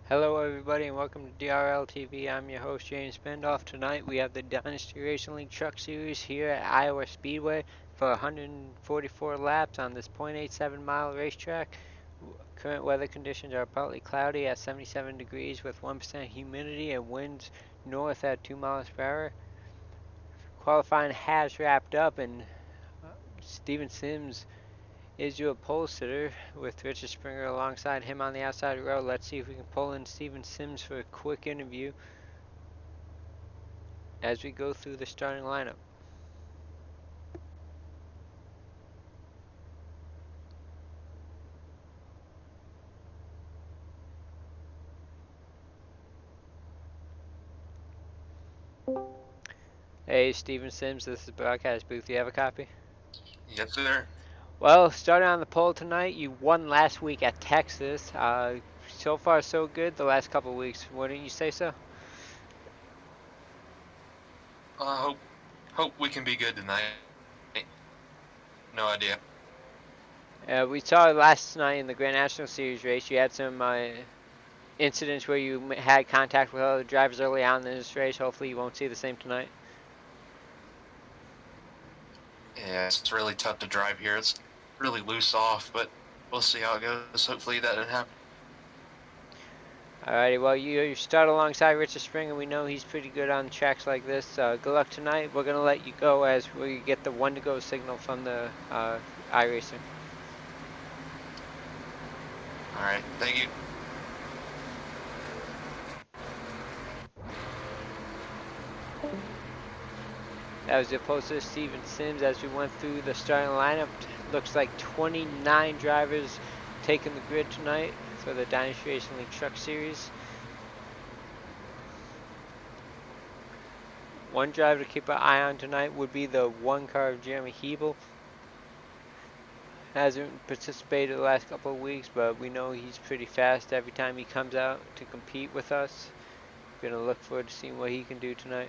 Hello everybody and welcome to DRL TV. I'm your host James Bendoff. Tonight we have the Dynasty Racing League Truck Series here at Iowa Speedway for 144 laps on this 0.87 mile racetrack. Current weather conditions are partly cloudy at 77 degrees with 1% humidity and winds north at 2 miles per hour. Qualifying has wrapped up and Steven Sims is your pole sitter with Richard Springer alongside him on the outside row. Let's see if we can pull in Steven Sims for a quick interview as we go through the starting lineup. Hey, Steven Sims, this is the broadcast booth. Do you have a copy? Yes, sir. Well, starting on the pole tonight, you won last week at Texas. So far, so good the last couple of weeks. Wouldn't you say so? Hope we can be good tonight. No idea. We saw last night in the Grand National Series race, you had some incidents where you had contact with other drivers early on in this race. Hopefully you won't see the same tonight. Yeah, it's really tough to drive here. It's really loose off, but we'll see how it goes. Hopefully that didn't happen. Alrighty, well, you start alongside Richard Springer. We know he's pretty good on tracks like this. Good luck tonight. We're going to let you go as we get the one to go signal from the iRacing. Alright, thank you. That was the poster Steven Sims as we went through the starting lineup. Looks like 29 drivers taking the grid tonight for the Dynasty Racing League Truck Series. One driver to keep an eye on tonight would be the one car of Jeremy Hebel. Hasn't participated the last couple of weeks, but we know he's pretty fast every time he comes out to compete with us. Gonna look forward to seeing what he can do tonight.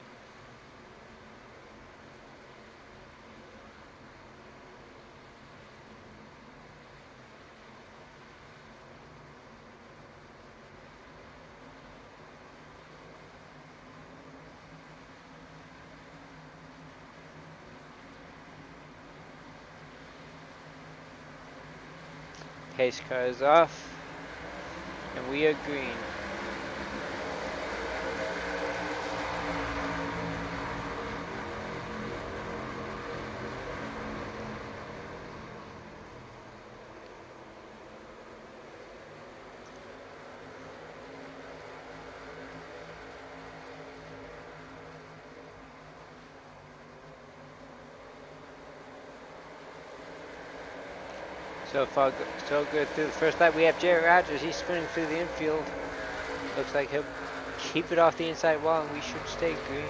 Pace car is off, and we are green. So far, so good through the first lap. We have Jarrett Rogers. He's spinning through the infield. Looks like he'll keep it off the inside wall, and we should stay green.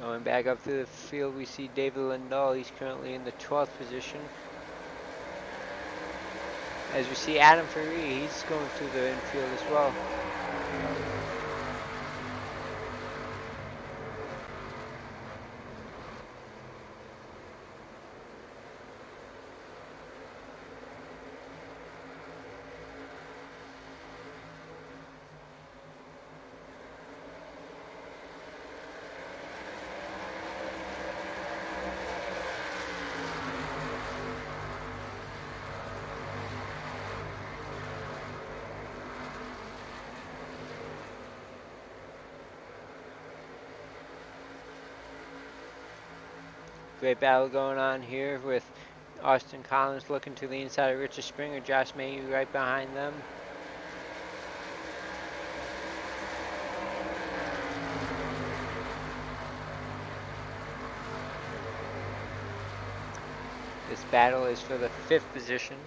Going back up through the field, we see David Lindahl. He's currently in the 12th position. As we see Adam Ferree, he's going through the infield as well. Great battle going on here with Austin Collins looking to the inside of Richard Springer. Josh Mayhew right behind them. This battle is for the 5th position.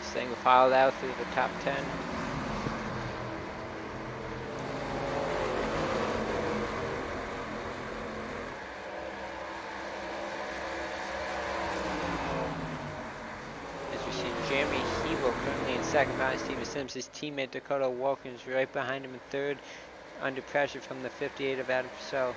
Single filed out through the top 10. second behind Steven Sims. His teammate Dakota Wilkins right behind him in third, under pressure from the 58 of Adam Purcell.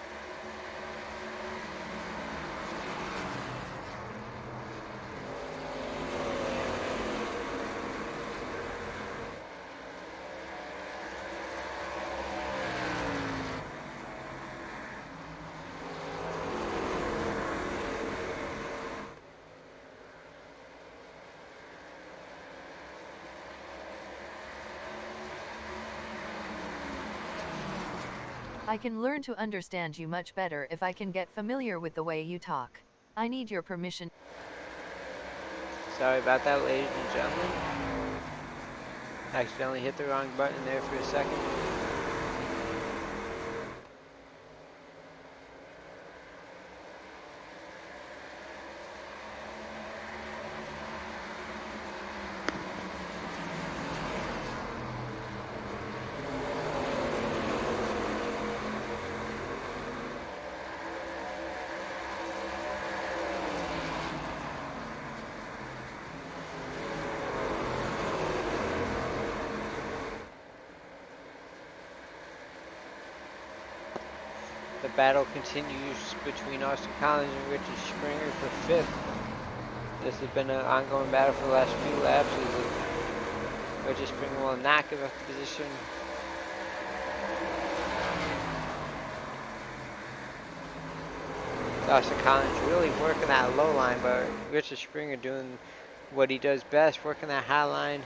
I can learn to understand you much better if I can get familiar with the way you talk. I need your permission. Sorry about that, ladies and gentlemen. Accidentally hit the wrong button there for a second. The battle continues between Austin Collins and Richard Springer for fifth. This has been an ongoing battle for the last few laps. Richard Springer will not give up the position. Austin Collins really working that low line, but Richard Springer doing what he does best, working that high line.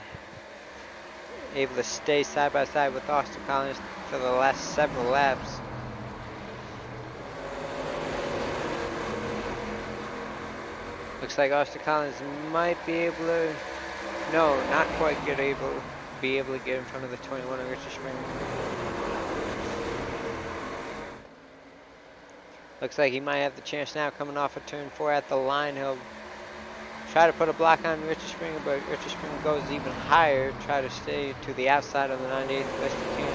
Able to stay side by side with Austin Collins for the last several laps. Looks like Austin Collins might be able to, no, not quite be able to get in front of the 21 of Richard Springer. Looks like he might have the chance now coming off of turn 4 at the line. He'll try to put a block on Richard Springer, but Richard Springer goes even higher, try to stay to the outside of the 98th best he can.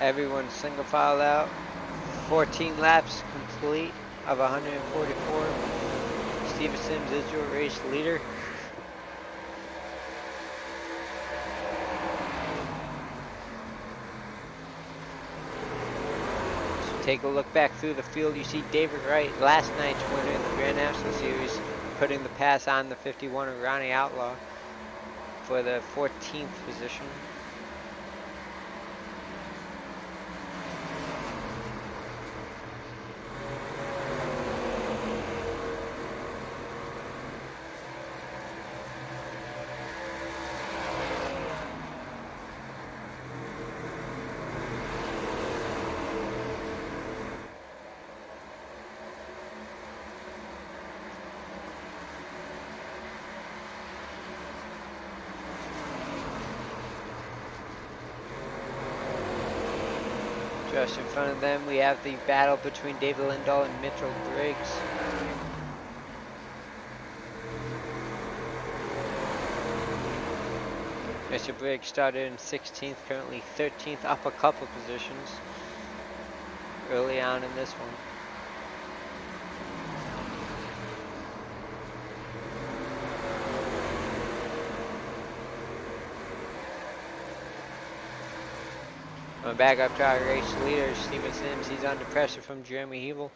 Everyone's single file out. 14 laps complete of 144. Steven Sims is your race leader. So take a look back through the field. You see David Wright, last night's winner in the Grand National Series, putting the pass on the 51 of Ronnie Outlaw for the 14th position. Just in front of them, we have the battle between David Lindahl and Mitchell Briggs. Mr. Briggs started in 16th, currently 13th, up a couple positions early on in this one. Back up to our race leader, Steven Sims. He's under pressure from Jeremy Hebel.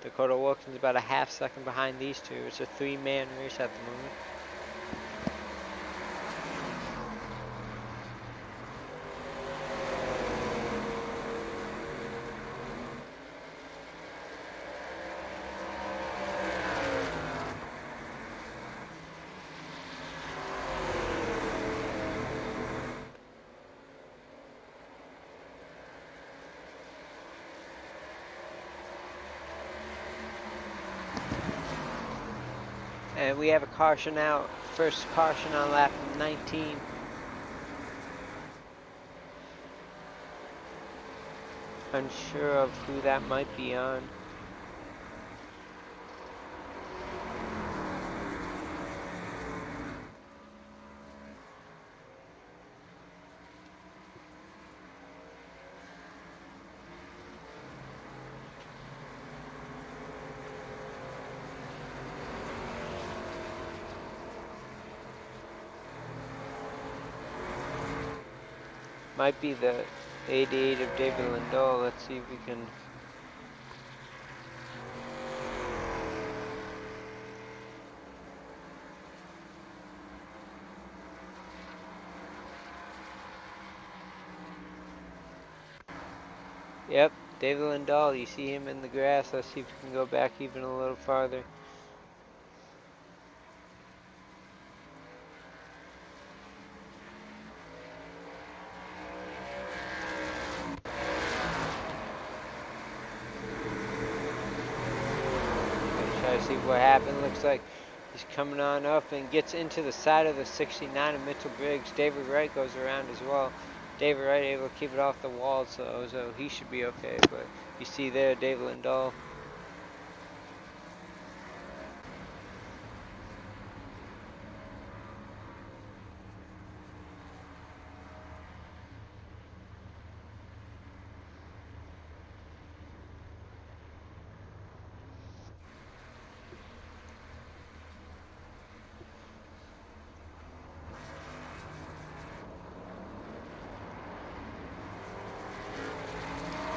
Dakota Wilkins about a half second behind these two. It's a three-man race at the moment. And we have a caution out. First caution on lap 19. Unsure of who that might be on. Might be the 88 of David Lindahl. Let's see if we can. Yep, David Lindahl. You see him in the grass. Let's see if we can go back even a little farther. Try to see what happened. Looks like he's coming on up and gets into the side of the 69 of Mitchell Briggs. David Wright goes around as well. David Wright able to keep it off the wall, so he should be okay. But you see there, David Lindahl.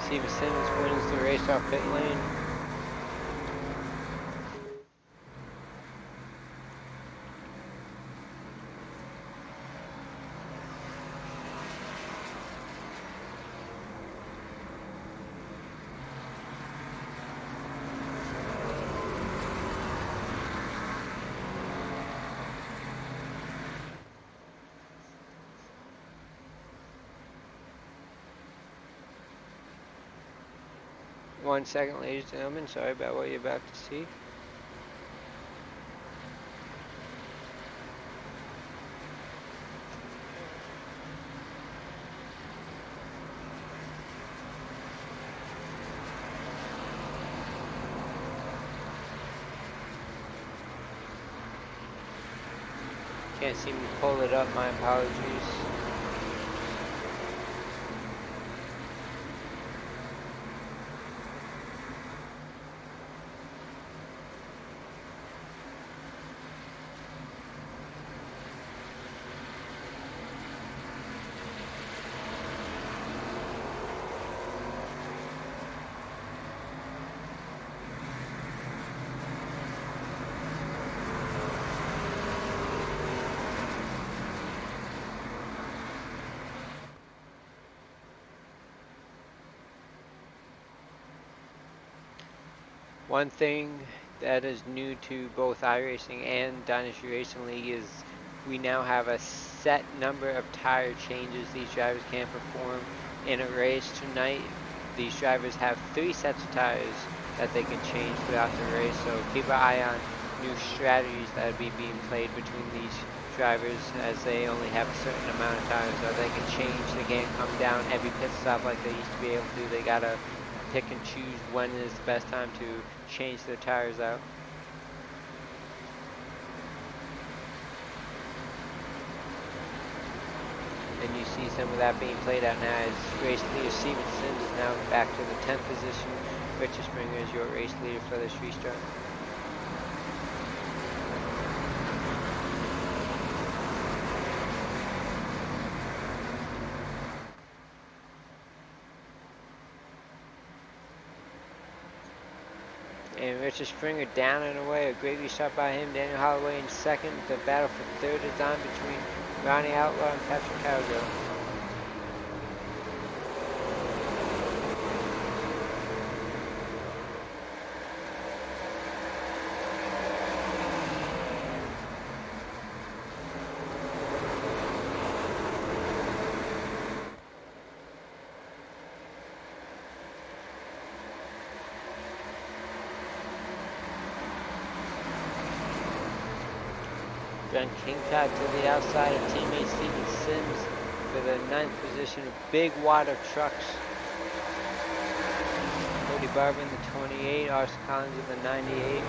Steven Simmons wins the race off pit lane. One second, ladies and gentlemen. Sorry about what you're about to see. Can't seem to pull it up. My apologies. One thing that is new to both iRacing and Dynasty Racing League is we now have a set number of tire changes these drivers can perform in a race. Tonight, these drivers have 3 sets of tires that they can change throughout the race, so keep an eye on new strategies that will be being played between these drivers as they only have a certain amount of tires, so they can change. They can't come down every pit stop like they used to be able to. They gotta pick and choose when is the best time to change their tires out. And you see some of that being played out now as race leader Steven Sims is now back to the 10th position. Richard Springer is your race leader for this restart. And Richard Springer down and away. A great restart by him. Daniel Holloway in second. The battle for third is on between Ronnie Outlaw and Patrick Cowgill. John Kingcott to the outside of teammate Steven Sims for the 9th position of Big Water Trucks. Cody Barber in the 28, Arthur Collins in the 98.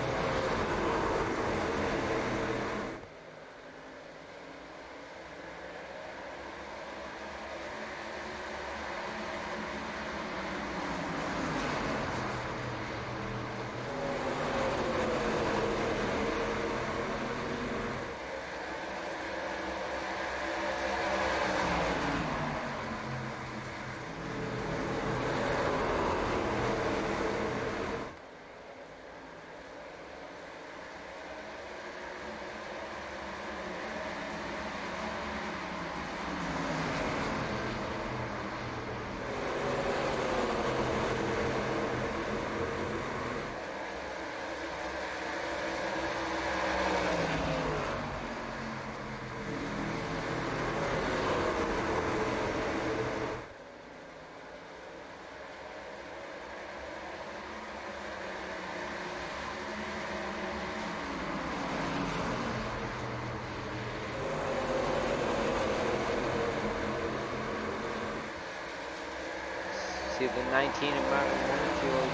See the 19 in Martin Winfield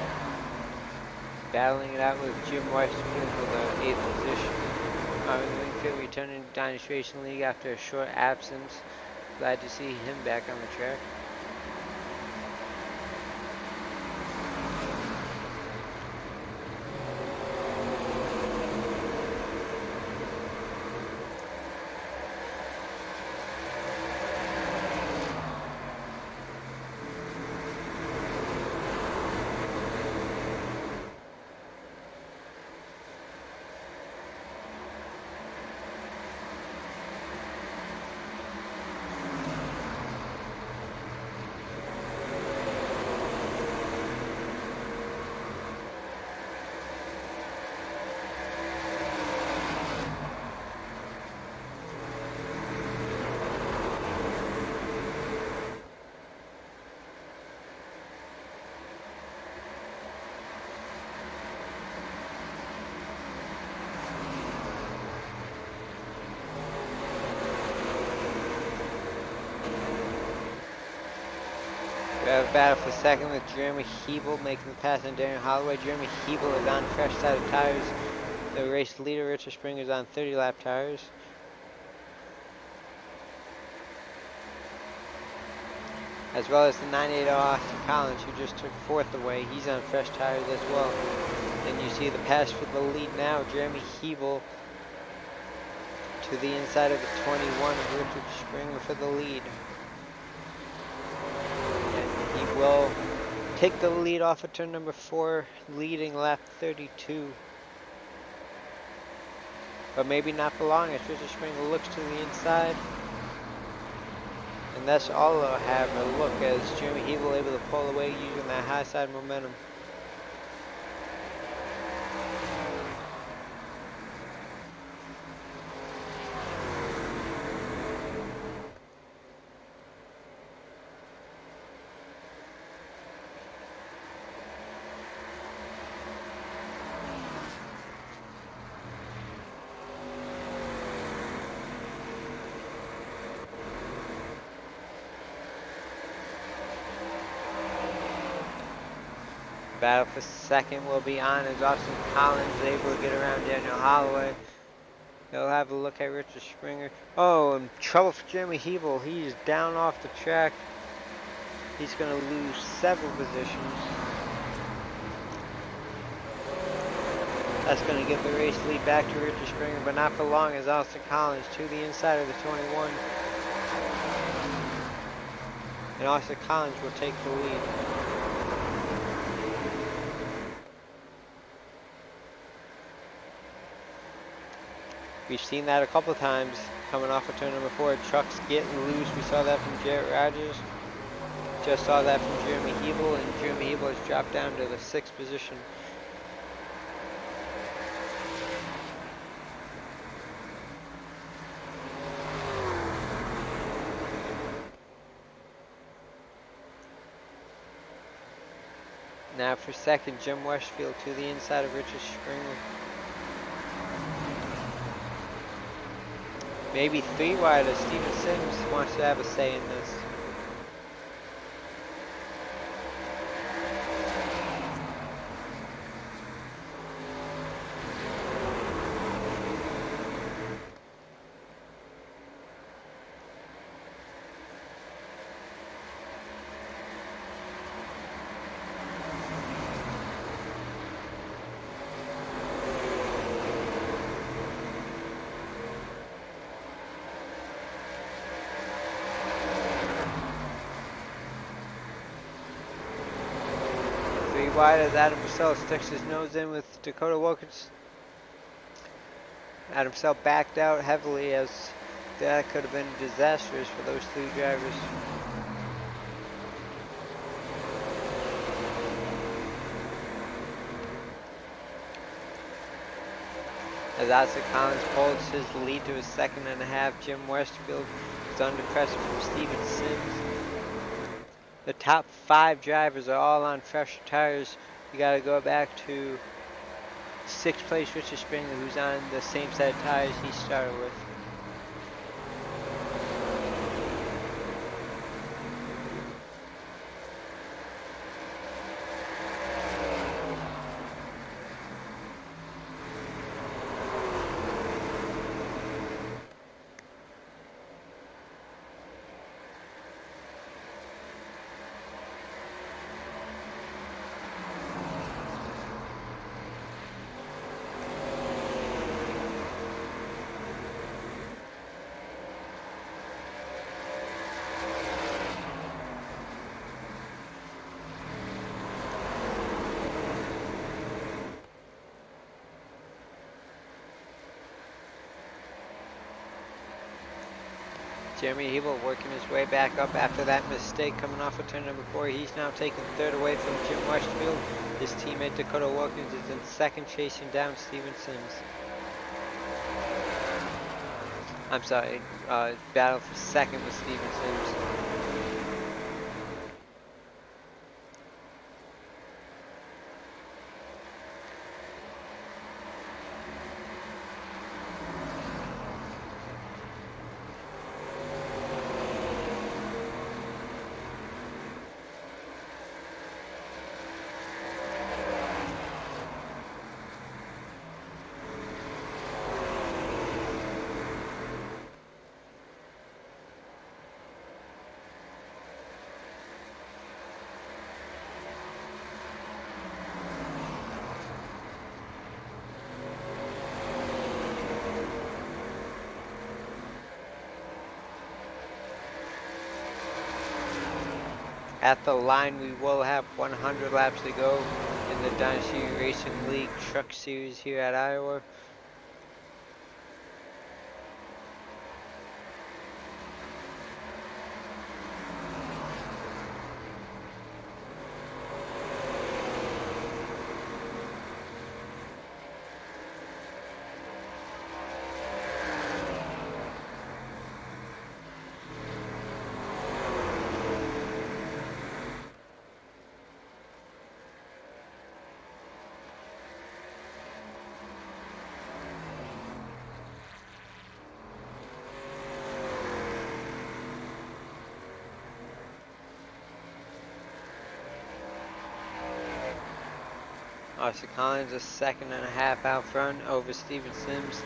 battling it out with Jim Westfield for the 8th position. Martin Winfield returning to Dynasty Racing League after a short absence. Glad to see him back on the track. We have a battle for second with Jeremy Hebel making the pass on Darren Holloway. Jeremy Hebel is on fresh set of tires. The race leader, Richard Springer, is on 30-lap tires. As well as the 98 Austin Collins, who just took 4th away. He's on fresh tires as well. And you see the pass for the lead now. Jeremy Hebel to the inside of the 21 of Richard Springer for the lead. Will take the lead off of turn number 4, leading lap 32. But maybe not for long as Richard Springer looks to the inside. And that's all they'll have a look as Jeremy Hebel able to pull away using that high side momentum. Battle for second will be on as Austin Collins is able to get around Daniel Holloway. He'll have a look at Richard Springer. Oh, and trouble for Jeremy Hebel. He's down off the track. He's going to lose several positions. That's going to give the race lead back to Richard Springer, but not for long as Austin Collins to the inside of the 21. And Austin Collins will take the lead. We've seen that a couple of times coming off of turn number 4. Trucks getting loose. We saw that from Jarrett Rogers. Just saw that from Jeremy Hebel, and Jeremy Hebel has dropped down to the 6th position. Now for second, Jim Westfield to the inside of Richard Springer. Maybe 3 wide as Steven Sims wants to have a say in this. Wide as Adam Purcell sticks his nose in with Dakota Wilkins. Adam Purcell backed out heavily as that could have been disastrous for those 3 drivers. As Isaac Collins holds his lead to his 2.5, Jim Westerfield is under pressure from Steven Sims. The top 5 drivers are all on fresh tires. You got to go back to 6th place Richard Springer, who's on the same set of tires he started with. Jeremy Hebel working his way back up after that mistake coming off of turn number 4. He's now taking 3rd away from Jim Westerfield. His teammate Dakota Wilkins is in 2nd, chasing down Steven Sims. I'm sorry, battle for 2nd with Steven Sims. At the line, we will have 100 laps to go in the Dynasty Racing League Truck Series here at Iowa. Isaac Collins a 2.5 out front over Steven Sims.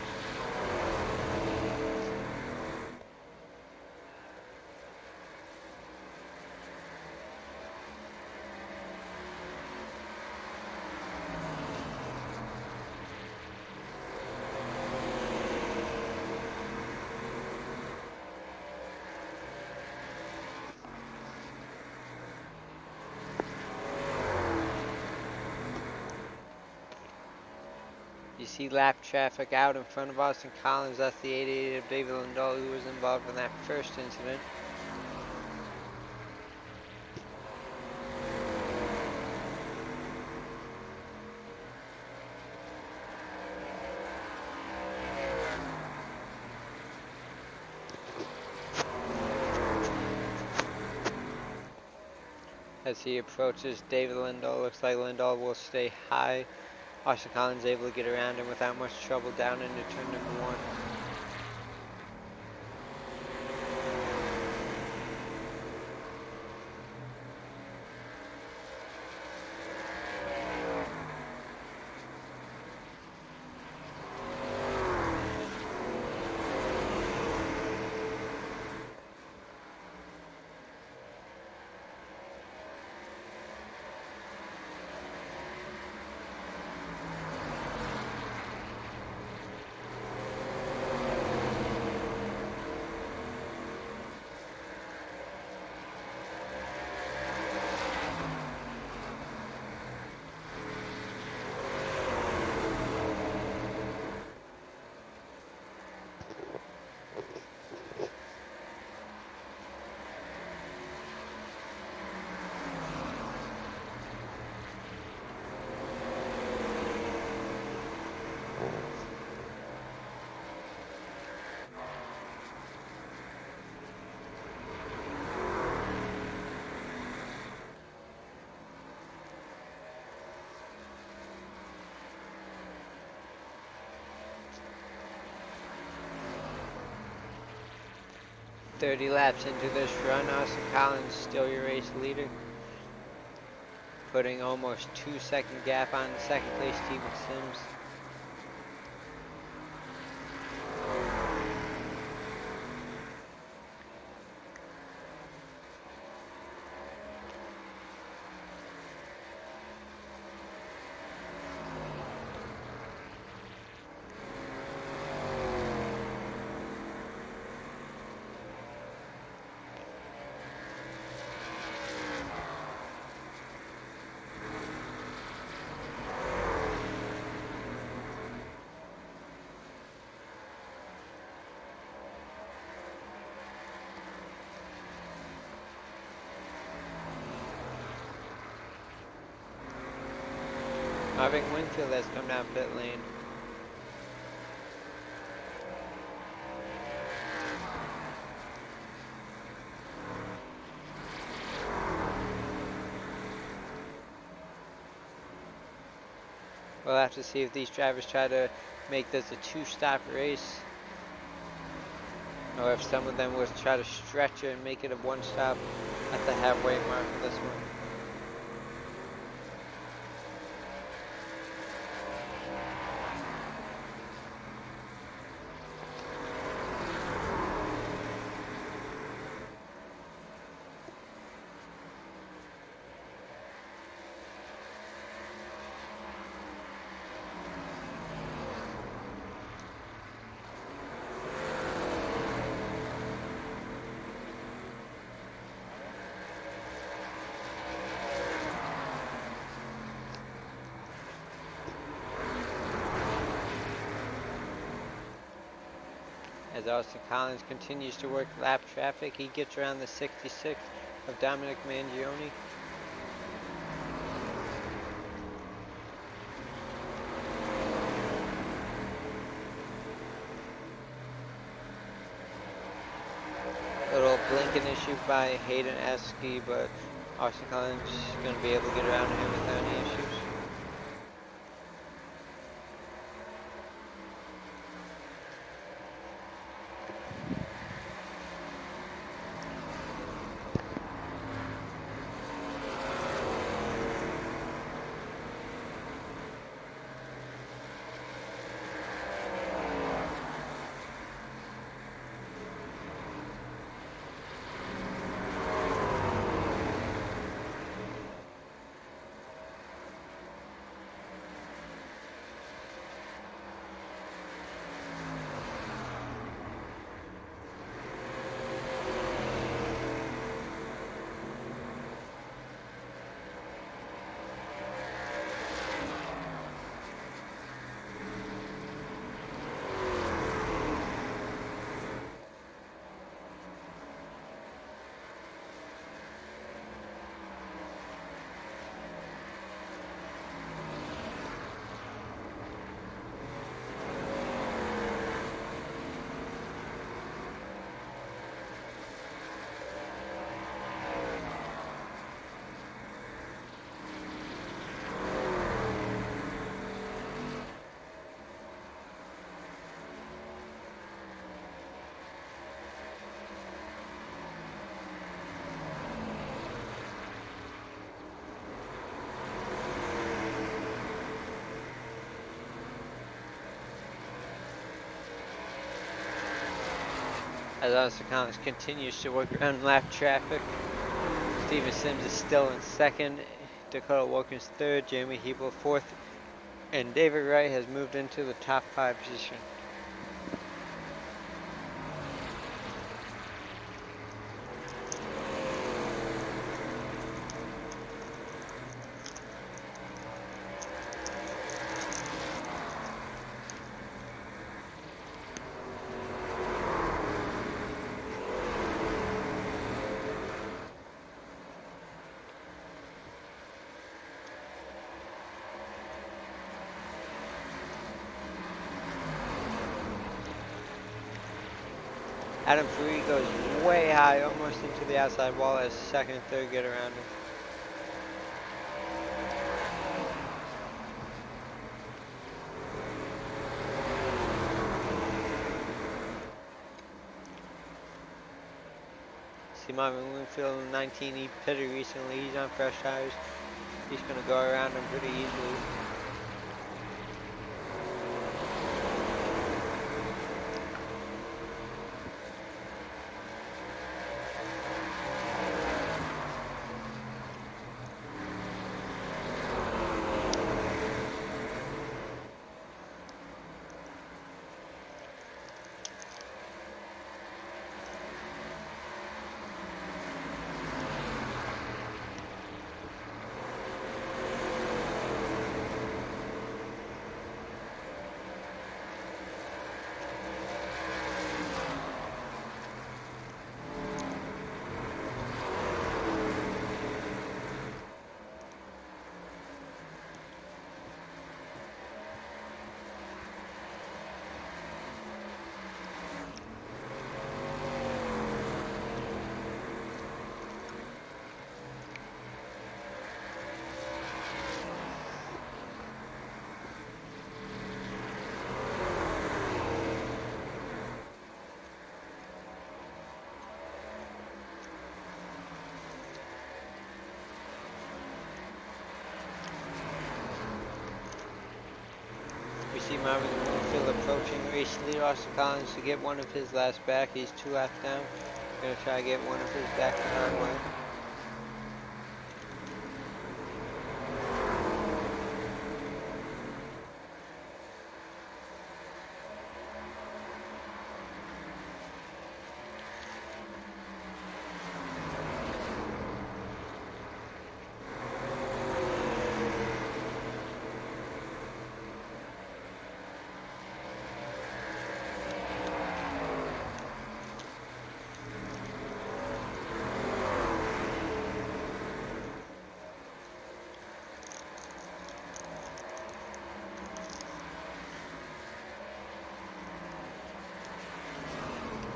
You see lap traffic out in front of Austin Collins. That's the 88 of David Lindahl, who was involved in that first incident. As he approaches David Lindahl, looks like Lindahl will stay high. Austin Collins able to get around him without much trouble down into turn number 1. 30 laps into this run, Austin Collins still your race leader, putting almost 2-second gap on second place Steven Sims. Marvin Winfield has come down pit lane. We'll have to see if these drivers try to make this a 2-stop race, or if some of them will try to stretch it and make it a 1-stop at the halfway mark of this one. As Austin Collins continues to work lap traffic, he gets around the 66 of Dominic Mangione. A little blinking issue by Hayden Esky, but Austin Collins is going to be able to get around him without any issues. As Austin Collins continues to work around lap traffic, Steven Sims is still in second, Dakota Wilkins third, Jamie Hebel fourth, and David Wright has moved into the top 5 position. Adam Free goes way high, almost into the outside wall as second and third get around him. see Marvin Winfield in 19, he pitted recently, he's on fresh tires. He's going to go around him pretty easily. We see Marvin Winfield approaching race leader Austin Collins to get one of his last back. He's 2 laps down. Gonna try to get one of his back the hard way.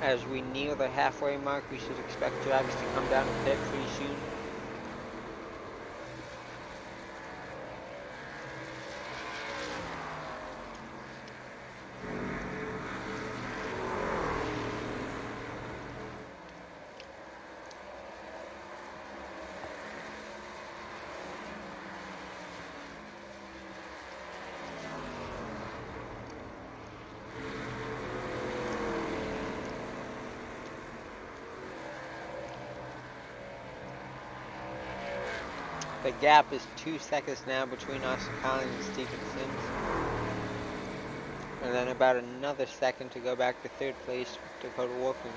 As we near the halfway mark, we should expect drivers to come down the pit pretty soon. The gap is 2 seconds now between Austin Collins and Stephen Sims. And then about another second to go back to 3rd place, Dakota Wilkins.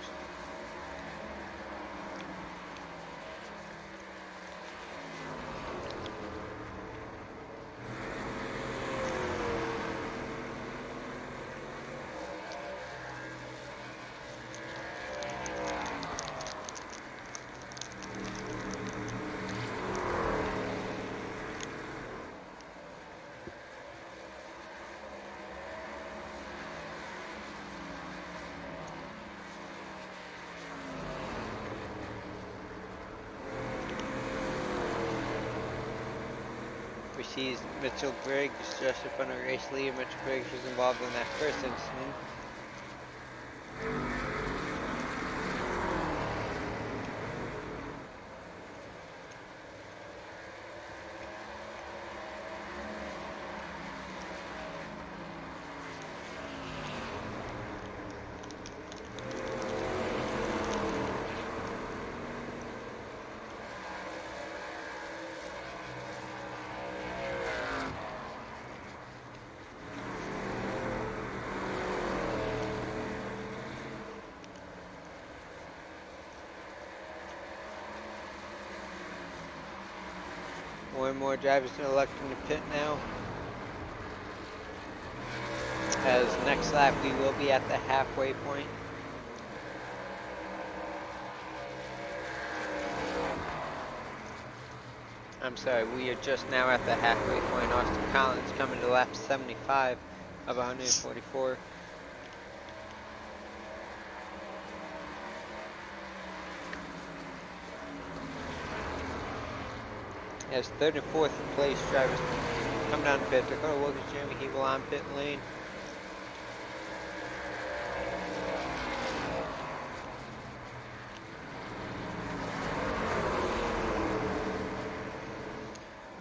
We see Mitchell Briggs just up on a race lead. Mitchell Briggs was involved in that first incident. More and more drivers are electing to pit now. As next lap we will be at the halfway point. I'm sorry, we are just now at the halfway point. Austin Collins coming to lap 75 of 144. As 3rd and 4th place drivers come down to pit. Dakota Wilkins, Jeremy Hebel on pit lane.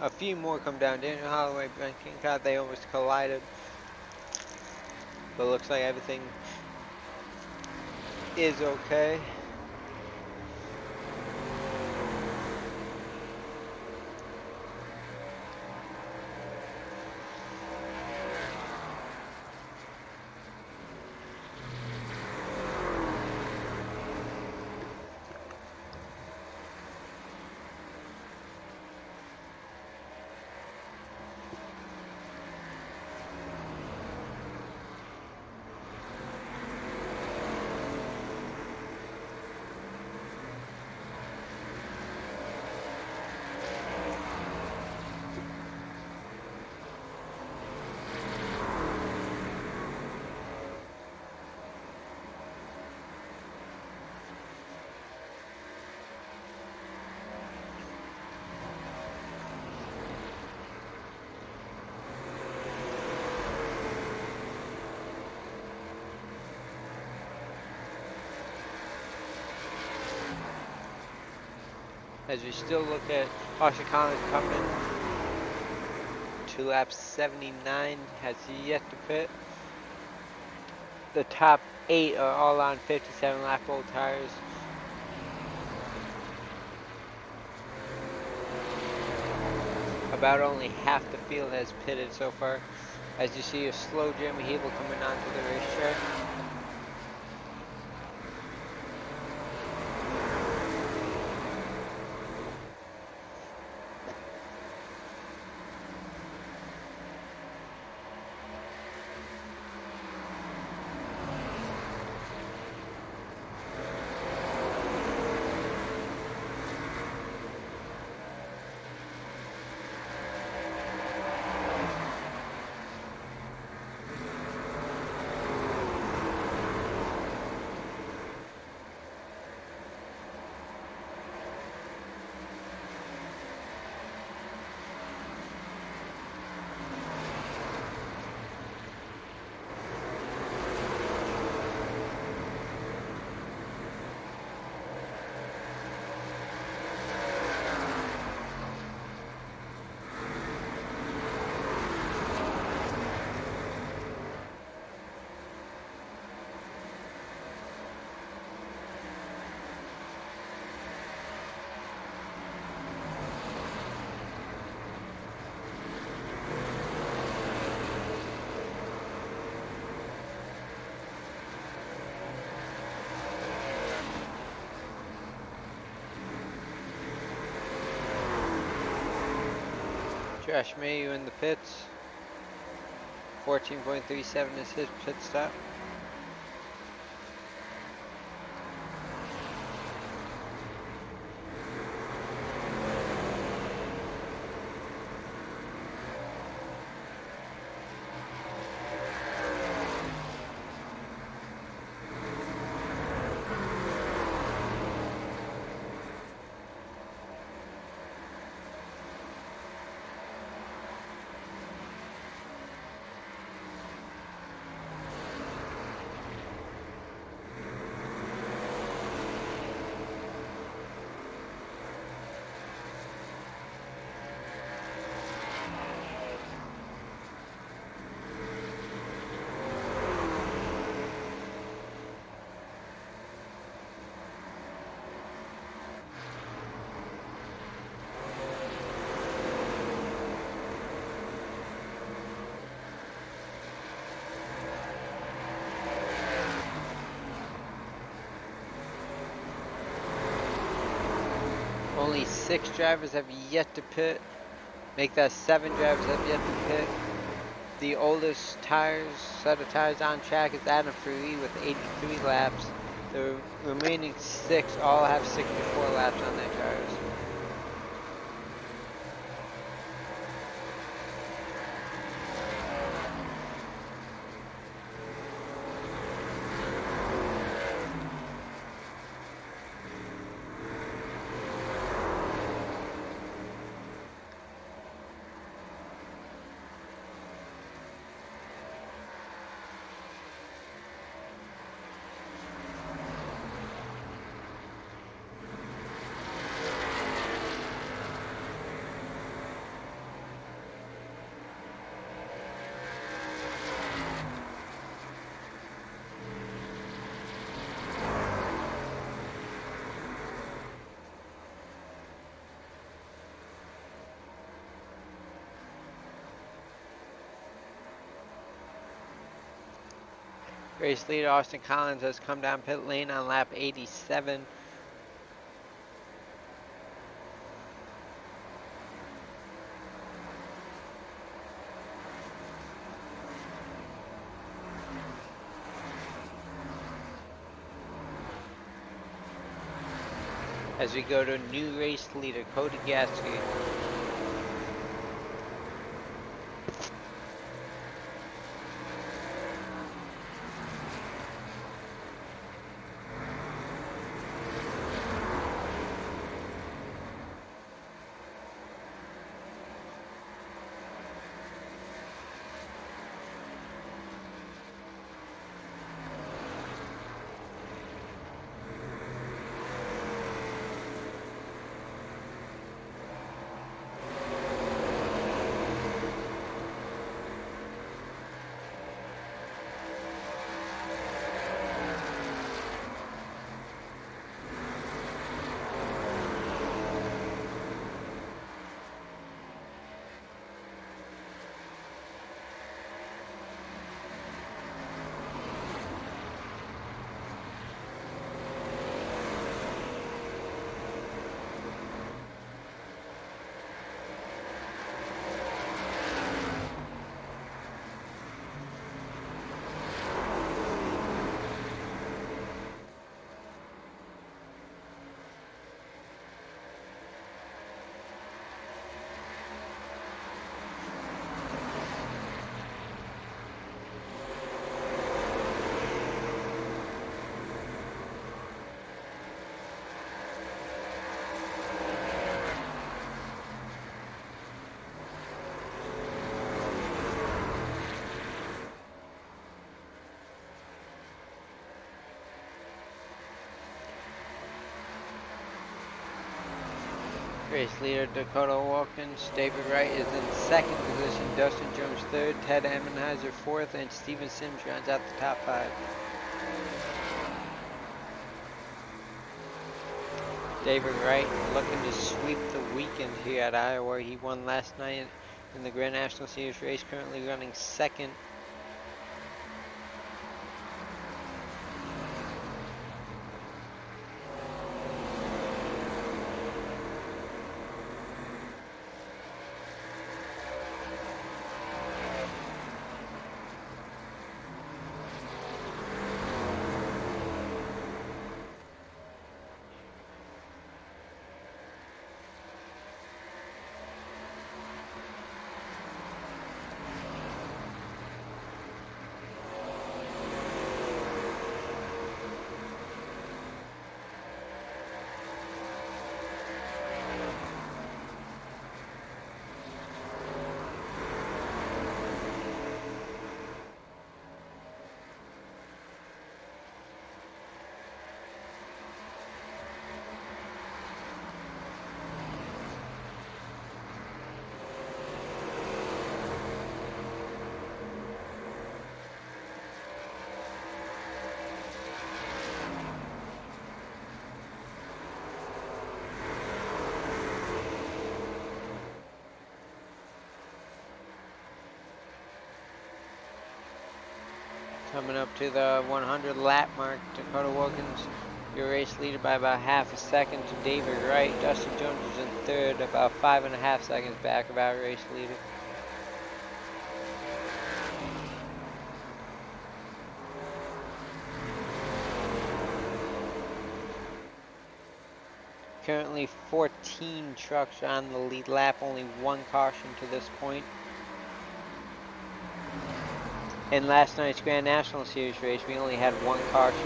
a few more come down. Daniel Holloway, Ben Kincott, they almost collided. But it looks like everything is okay. As we still look at Austin Collins coming to lap 79, has yet to pit. The top 8 are all on 57 lap old tires. About only half the field has pitted so far. As you see a slow Jeremy Hebel coming onto the racetrack. Josh Mayu in the pits. 14.37 is his pit stop. Only 6 drivers have yet to pit. Make that 7 drivers have yet to pit. The oldest set of tires on track is Adam Free with 83 laps. The remaining 6 all have 64 laps on their tires. Race leader Austin Collins has come down pit lane on lap 87. As we go to new race leader Cody Gasky. Race leader Dakota Wilkins, David Wright is in second position, Dustin Jones third, Ted Emenheiser fourth, and Steven Sims rounds out the top five. David Wright looking to sweep the weekend here at Iowa. He won last night in the Grand National Series race, currently running second. Coming up to the 100 lap mark, Dakota Wilkins, your race leader by about half a second to David Wright. Dustin Jones is in third, about 5.5 seconds back of our race leader. Currently 14 trucks on the lead lap, only one caution to this point. In last night's Grand National Series race, we only had one caution.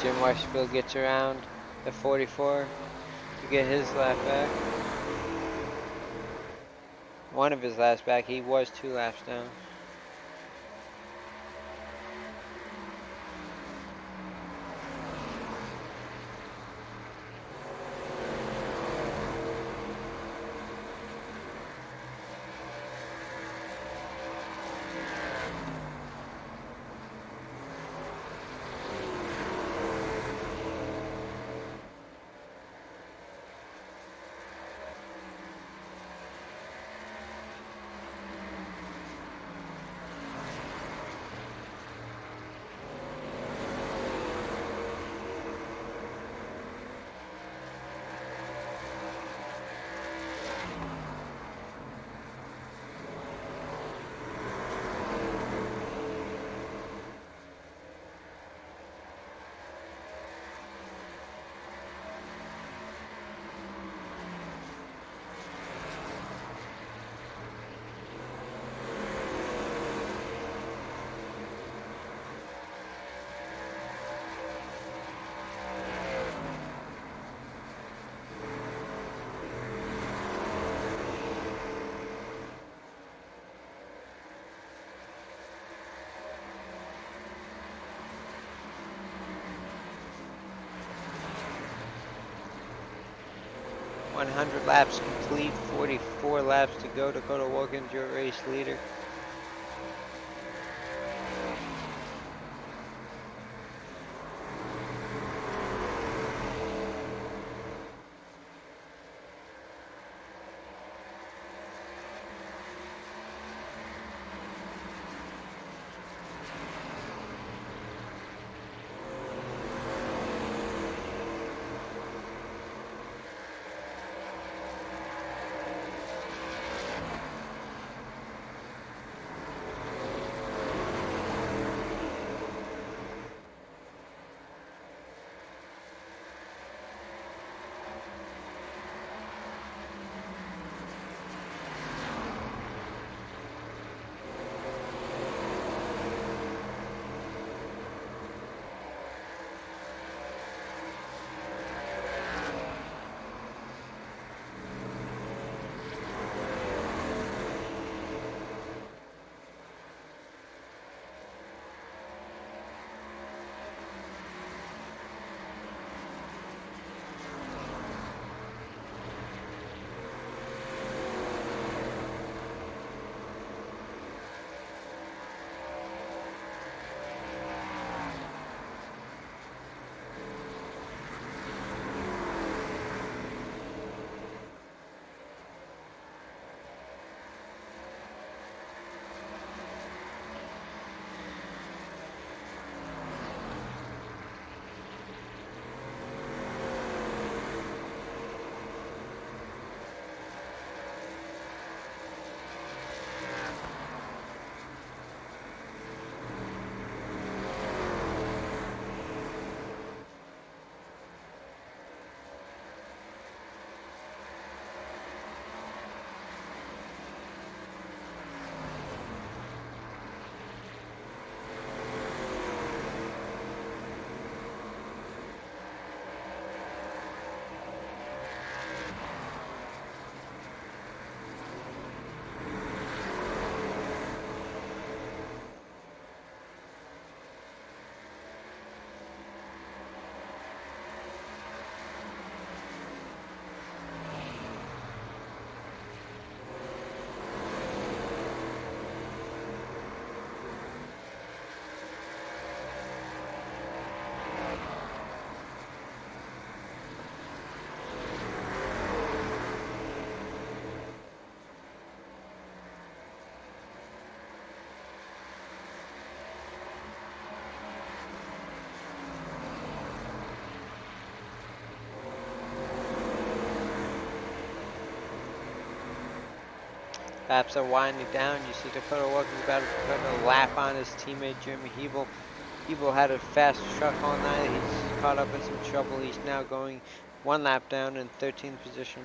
Jim Westerfield gets around the 44 to get his lap back. One of his laps back, he was 2 laps down. 100 laps complete, 44 laps to go. Dakota Wilkins, your race leader. Laps are winding down. You see Dakota Wilkins about to put a lap on his teammate Jeremy Hebel. Hebel had a fast truck all night. He's caught up in some trouble. He's now going one lap down in 13th position.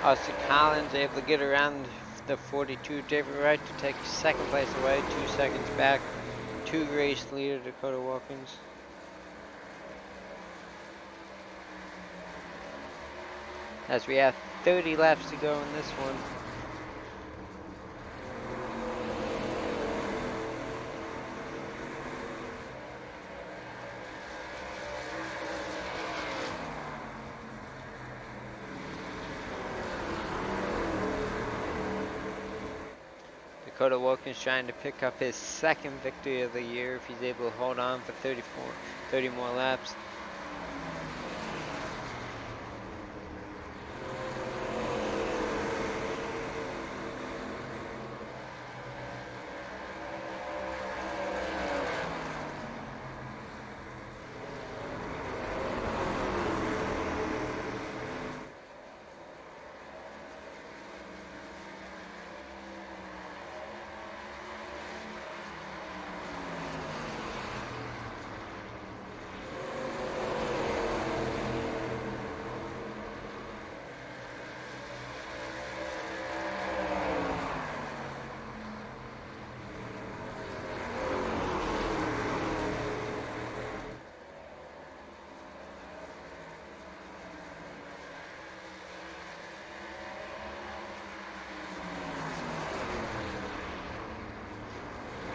Austin Collins able to get around the 42 David Wright to take second place away, 2 seconds back. 2 race leader Dakota Wilkins. As we have 30 laps to go in this one. Dakota Wilkins trying to pick up his second victory of the year if he's able to hold on for 30 more laps.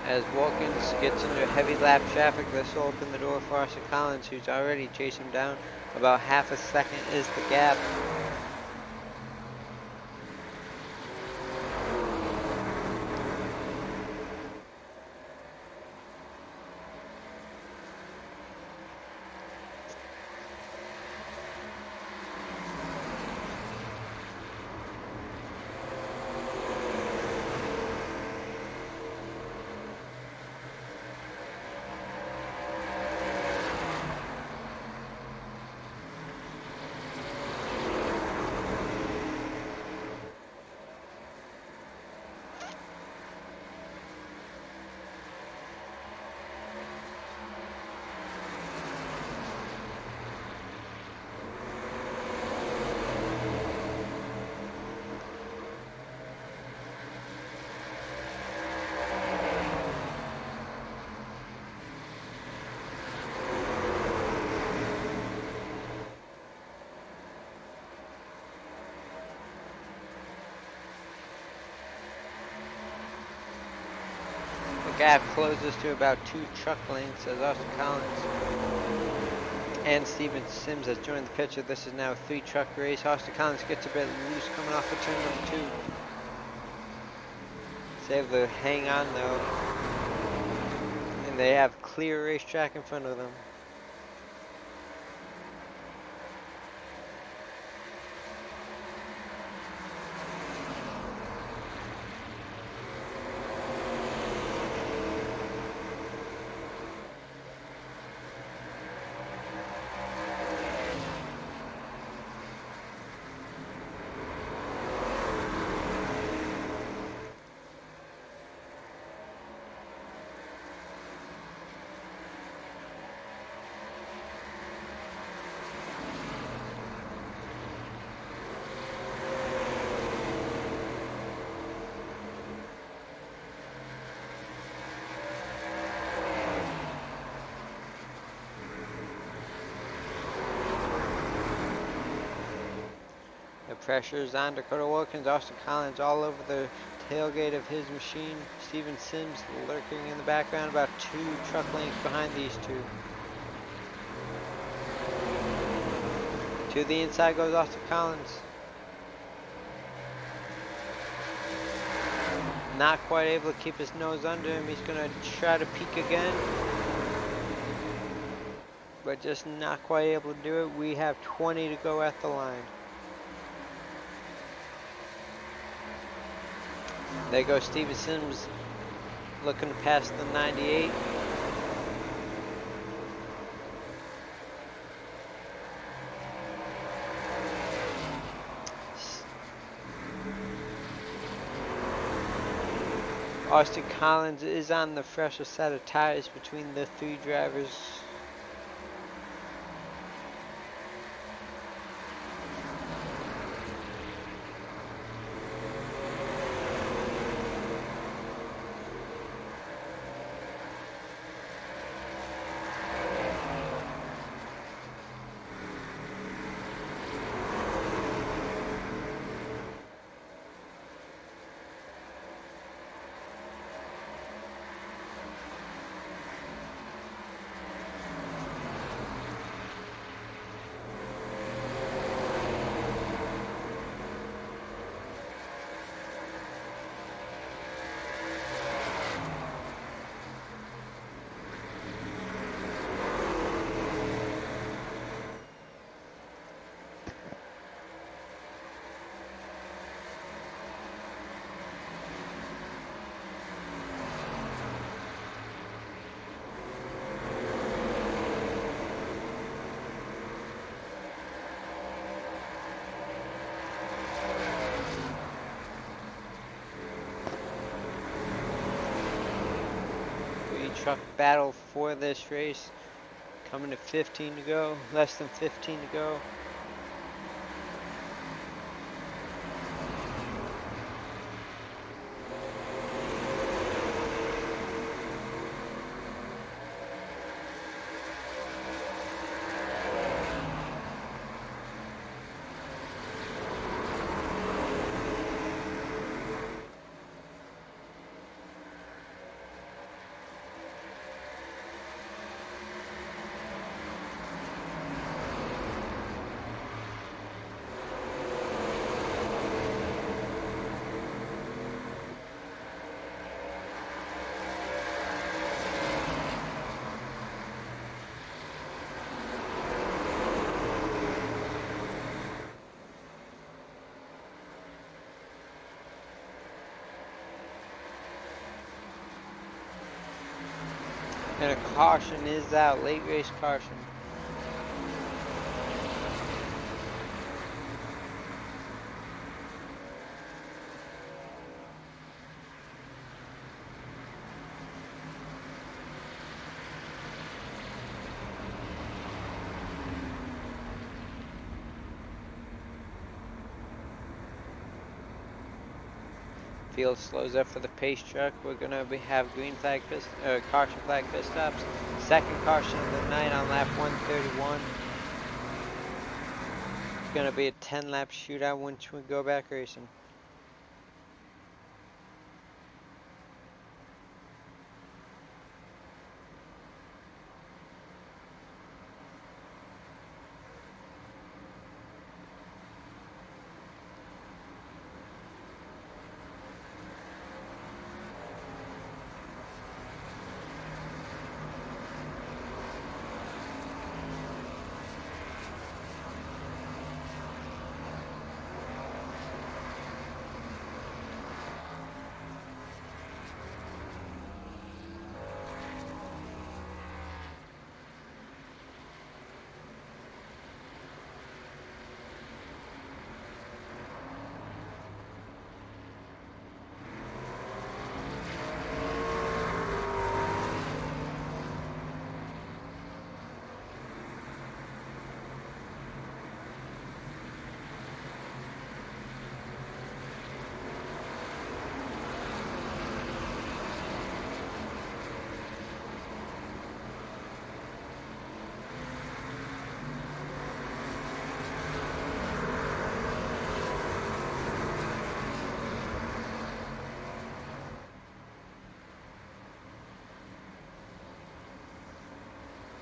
As Wilkins gets into heavy lap traffic, this will open the door for Austin Collins, who's already chasing him down. About half a second is the gap. Gap closes to about 2 truck lengths as Austin Collins and Steven Sims has joined the picture. This is now a 3 truck race. Austin Collins gets a bit loose coming off of turn number 2. He's able to hang on though, and they have clear racetrack in front of them. Pressures on Dakota Wilkins, Austin Collins all over the tailgate of his machine. Steven Sims lurking in the background, about 2 truck lengths behind these two. To the inside goes Austin Collins. Not quite able to keep his nose under him. He's going to try to peek again, but just not quite able to do it. We have 20 to go at the line. There goes Steven Sims looking to pass the 98. Austin Collins is on the fresher set of tires between the 3 drivers. truck battle for this race. Coming to 15 to go, less than 15 to go. And a caution is out, late race caution. Field slows up for the pace truck. We're gonna have green flag caution flag pit stops. Second caution of the night on lap 131. It's gonna be a 10-lap shootout once we go back racing.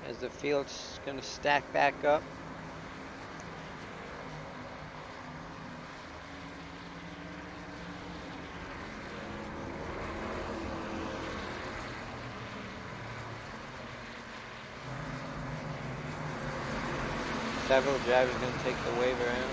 As the field's gonna stack back up. Several drivers gonna take the wave around.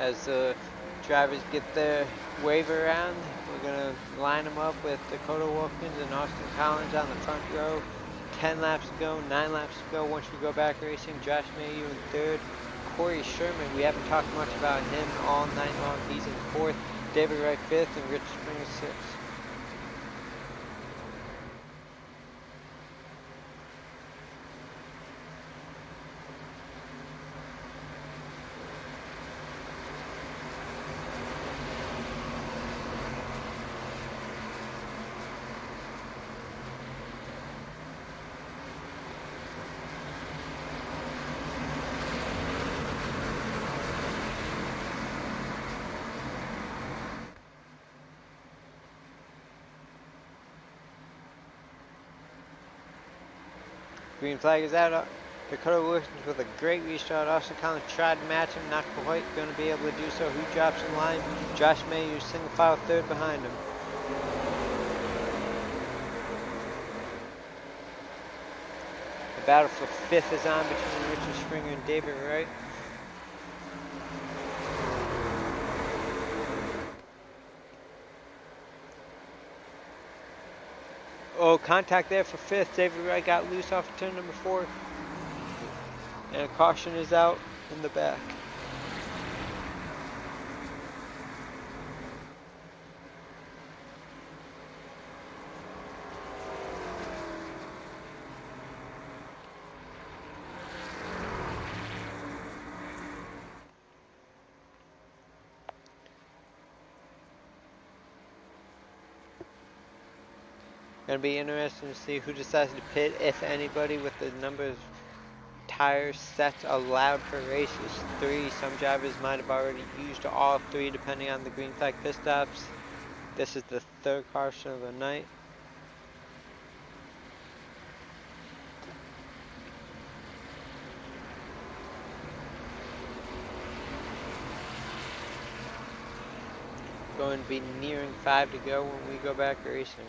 as the drivers get their wave around. We're going to line them up with Dakota Wilkins and Austin Collins on the front row. 10 laps to go, 9 laps to go. Once we go back racing, Josh Mayhew in third. Corey Sherman, we haven't talked much about him all night long. He's in fourth. David Wright fifth, and Rich Springer sixth. Green flag is out. Dakota Wilkins with a great restart. Austin Collins tried to match him, not quite going to be able to do so. Who drops in line? Josh Mayhew, single file third behind him. The battle for fifth is on between Richard Springer and David Wright. Oh, contact there for fifth. David Wright got loose off of turn number 4. And a caution is out in the back. Gonna be interesting to see who decides to pit, if anybody, with the number of tire sets allowed per race is 3. Some drivers might have already used all 3 depending on the green flag pit stops. This is the 3rd caution of the night. Going to be nearing 5 to go when we go back racing.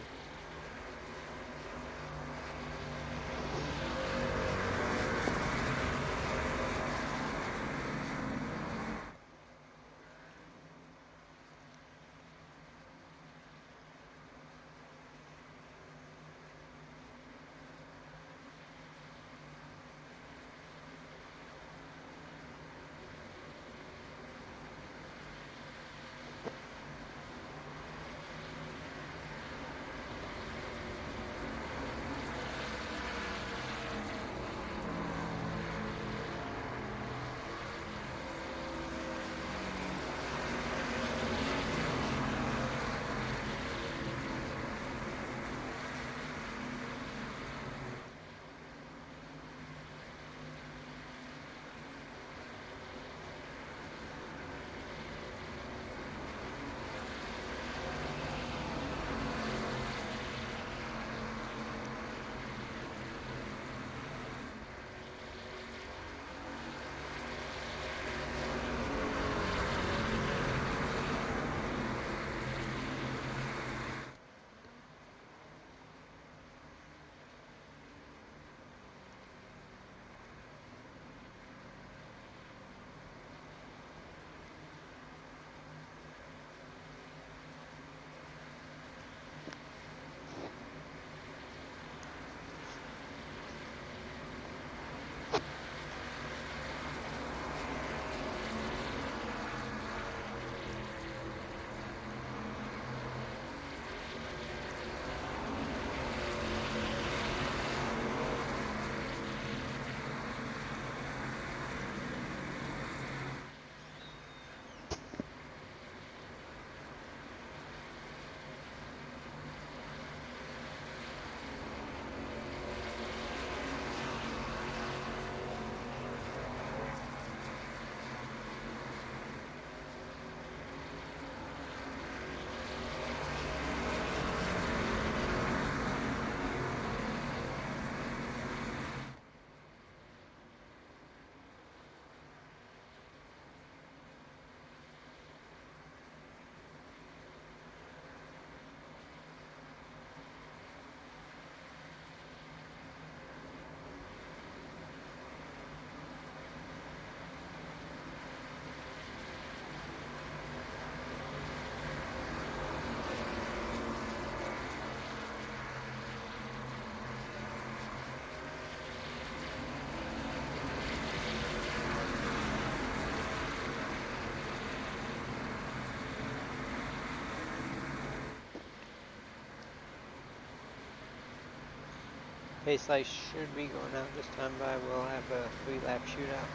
Pace lights should be going out this time by. We'll have a 3-lap shootout.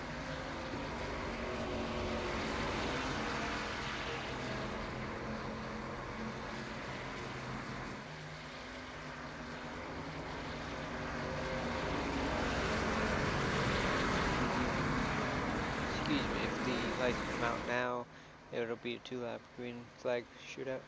Excuse me, if the lights come out now, it'll be a 2-lap green flag shootout.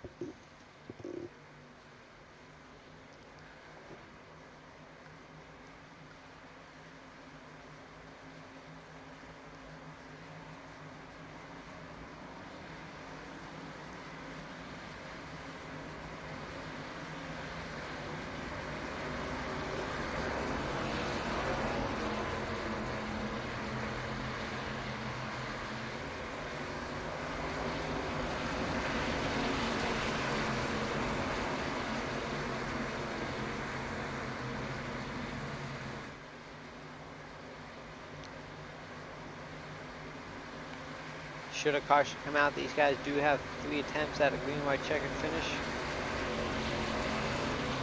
Should a caution come out, these guys do have 3 attempts at a green, white, checkered finish.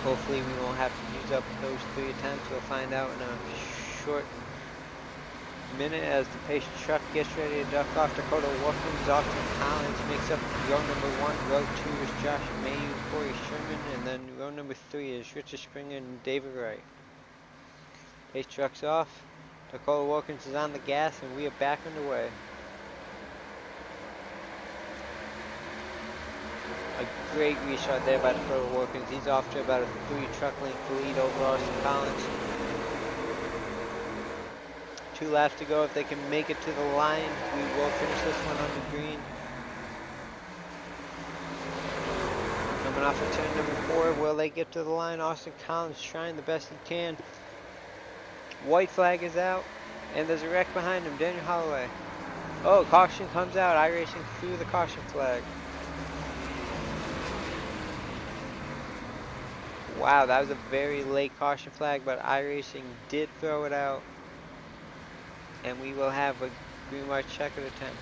Hopefully we won't have to use up those 3 attempts. We'll find out in a short minute as the pace truck gets ready to duck off. Dakota Watkins, Austin Collins makes up row number 1. Row 2 is Josh Mayu, Corey Sherman, and then row number 3 is Richard Springer and David Wright. Pace truck's off. Dakota Watkins is on the gas and we are back underway. A great restart there by Dakota Watkins. He's off to about a 3 truck length lead over Austin Collins. 2 laps to go. If they can make it to the line, we will finish this one on the green. Coming off of turn number 4, will they get to the line? Austin Collins trying the best he can. White flag is out, and there's a wreck behind him, Daniel Holloway. Oh, caution comes out, iRacing through the caution flag. Wow, that was a very late caution flag, but iRacing did throw it out. And we will have a green, white, checkered attempt.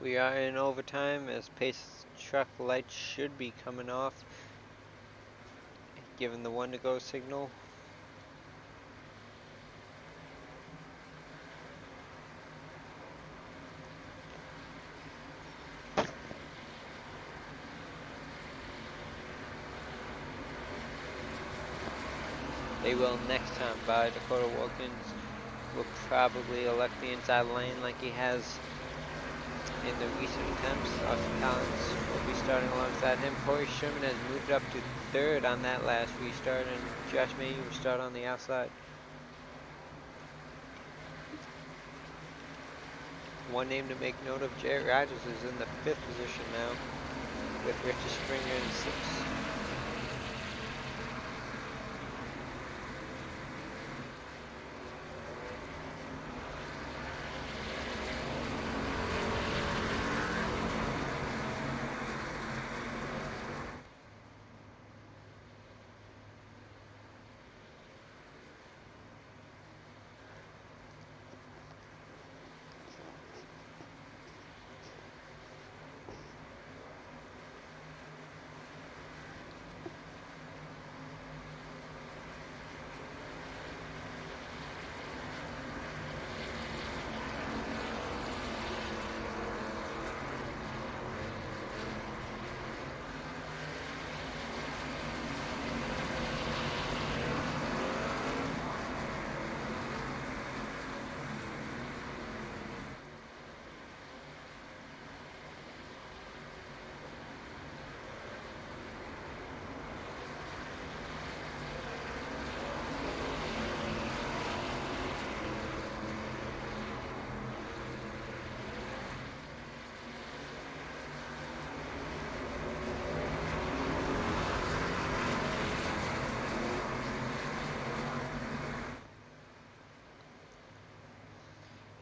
We are in overtime as pace truck lights should be coming off, given the 1 to go signal. They will next time by. Dakota Watkins will probably elect the inside lane like he has in the recent attempts. Austin Collins will be starting alongside him. Corey Sherman has moved up to 3rd on that last restart, and Josh Mayu will start on the outside. One name to make note of, Jarrett Rogers is in the 5th position now, with Richard Springer in 6th.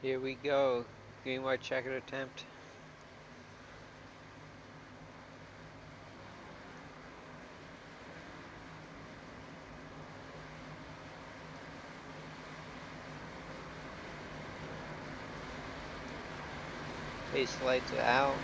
Here we go. Green, white, checkered attempt. Face lights are out.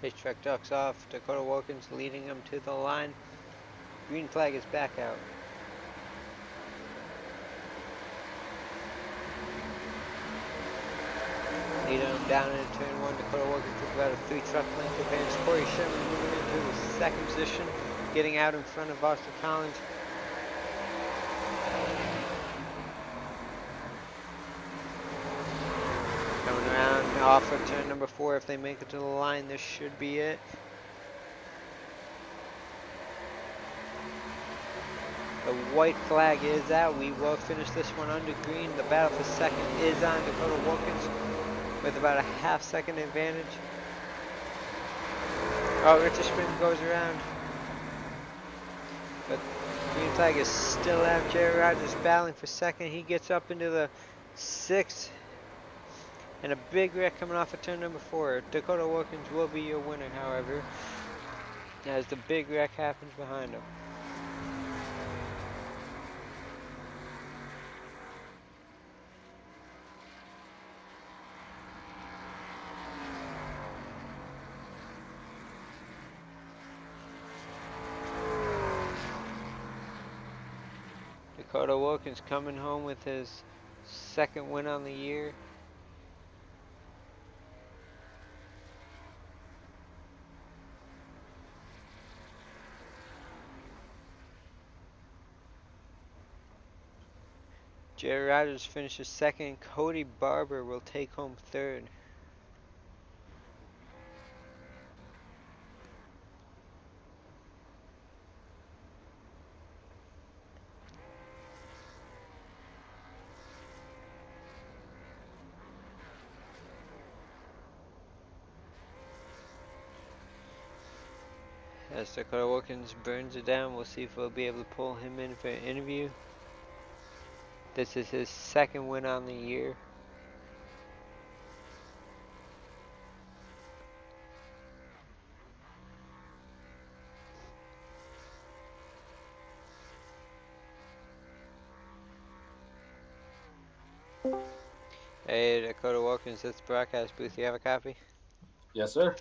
His truck ducks off. Dakota Wilkins leading him to the line. Green flag is back out. Leading him down into turn one. Dakota Wilkins with about a 3 truck length advance. Corey Sherman moving into the second position, getting out in front of Austin Collins. Coming around off of turn number 4. If they make it to the line, this should be it. The white flag is out. We will finish this one under green. The battle for second is on Dakota Wilkins with about a half-second advantage. Oh, Richard Spring goes around. But green flag is still out. Jerry Rogers battling for second. He gets up into the 6th. And a big wreck coming off of turn number 4. Dakota Wilkins will be your winner, however, as the big wreck happens behind him. Dakota Wilkins coming home with his second win on the year. Jerry Rogers finishes second. Cody Barber will take home third. As Dakota Wilkins burns it down, we'll see if we'll be able to pull him in for an interview. This is his second win on the year. Hey, Dakota Wilkins, it's the broadcast booth. You have a copy? Yes, sir.